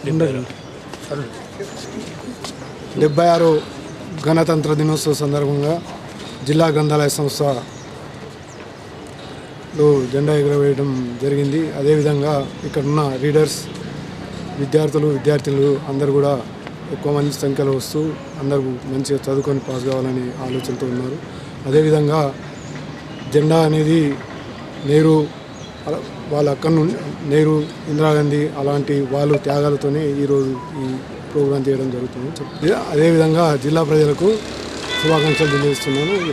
76 గణతంత్ర దినోత్సవ సందర్భంగా జిల్లా గ్రంథాలయ సంస్థలో జెండా ఎగురవేయడం జరిగింది. అదేవిధంగా ఇక్కడున్న రీడర్స్ విద్యార్థులు అందరూ కూడా ఎక్కువ మంది సంఖ్యలో వస్తూ అందరూ మంచిగా చదువుకొని పాస్ కావాలని ఆలోచనతో ఉన్నారు. అదేవిధంగా జెండా అనేది నెహ్రూ వాళ్ళ అక్కడ నుండి నెహ్రూ, ఇందిరాగాంధీ అలాంటి వాళ్ళు త్యాగాలతోనే ఈరోజు ఈ ప్రోగ్రాం చేయడం జరుగుతుంది. అదేవిధంగా జిల్లా ప్రజలకు శుభాకాంక్షలు తెలియజేస్తున్నాను.